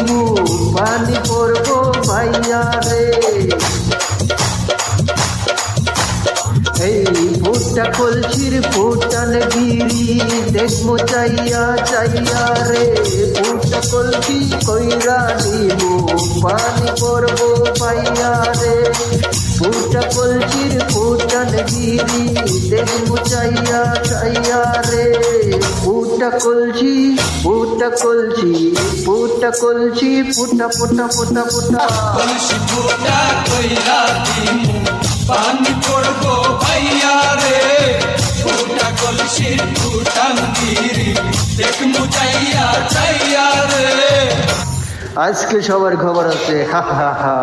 দিমু পানি পড়বো ভাইয়া রে। এই ফুটা কলসির ফুটান গিরি দেখবো চাইয়া চাইয়া রে। ফুটা কলসি কইরা দিমু পানি পড়বো ভাইয়া রে। ফুটা কলসির ফুটান গিরি দেখবো চাইয়া চাইয়া রে। ফুটা কলসি ফুটা কলসি ফুটা কলসি ফুটা ফুটা ফুটা ফুটা কলসি ফুটা কইরা দিমু পানি পড়বো ভাইয়া রে। ফুটা কলসির ফুটান গিরি দেখমু চাইয়া চাইয়া রে। আজকে সবার খবর আছে, হা হা হা।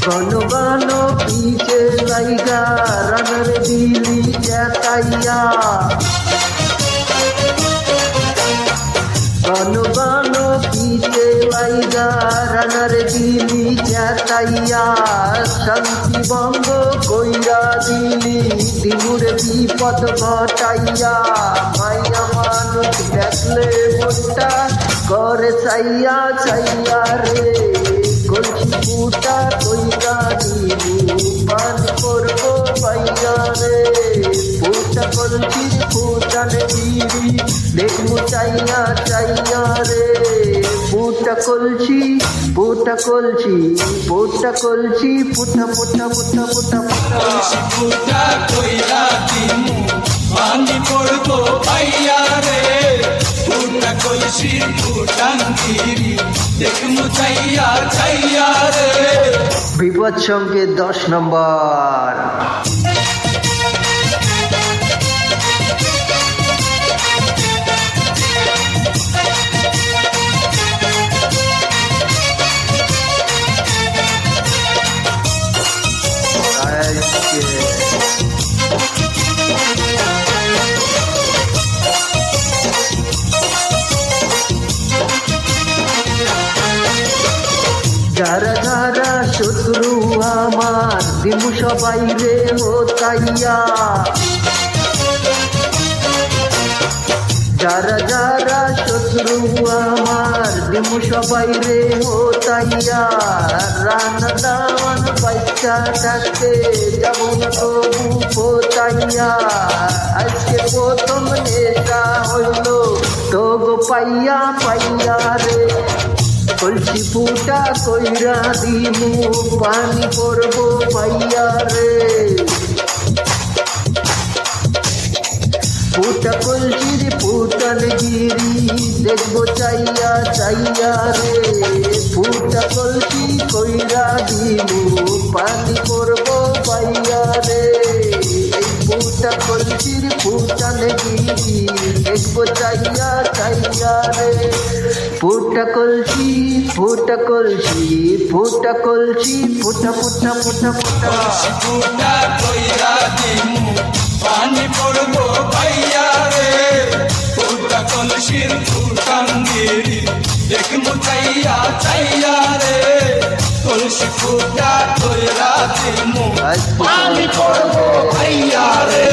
गनो गनो पीछे लाइगा रनर दिली जताइया। गनो गनो पीछे लाइगा रनर दिली जताइया। शांति बंग कइरा दिली दिमुर विपद घटाइया। माया मानुष देखले मोटा करे चाइया चाइया रे। কলসি ফুটা কইরা দিমু পানি পড়বো ভাইয়া রে। ফুটা কলসির ফুটান গিরি দেখবো চাইয়া চাইয়া রে। ফুটা কলসি ফুটা কলসি ফুটা কলসি ফুটা ফুটা ফুটা ফুটা ফুটা কলসি ফুটা কইরা দিমু পানি পড়বো ভাইয়া রে। ফুটা কলসির ফুটান গিরি দেখমু চাইয়া চাইয়া রে। বিপদ সংকেত 10 নম্বর। যারা যারা শত্রু আমার দিমু সবাই রে হতাইয়া। যারা যারা শত্রু আমার দিমু সবাই রে হতাইয়া। রান্না দাওয়ান বাচ্চা থাকতে যাবো না তবু হতাইয়া। আজকে প্রথম নেশা হইল তবু পাইয়া পাইয়া রে। কলসি ফুটা কইরা দিমু পানি পড়বো ভাইয়া রে। ফুটা কলসির ফুটান গিরি দেখবো চাইয়া চাইয়া রে। ফুটা কলসি কইরা দিমু পানি পড়বো ভাইয়া রে। এই ফুটা কলসির ফুটান গিরি দেখবো চাইয়া চাইয়া রে। ফুটা কলসি ফুটা কলসি ফুটা কলসি ফুটা ফুটা ফুটা ফুটা কলসি ফুটা কইরা দিমু পানি পড়বো ভাইয়া রে। ফুটা কলসির ফুটান গিরি দেখমু চাইয়া চাইয়া রে। কলসি ফুটা কইরা দিমু পানি পড়বো ভাইয়া রে।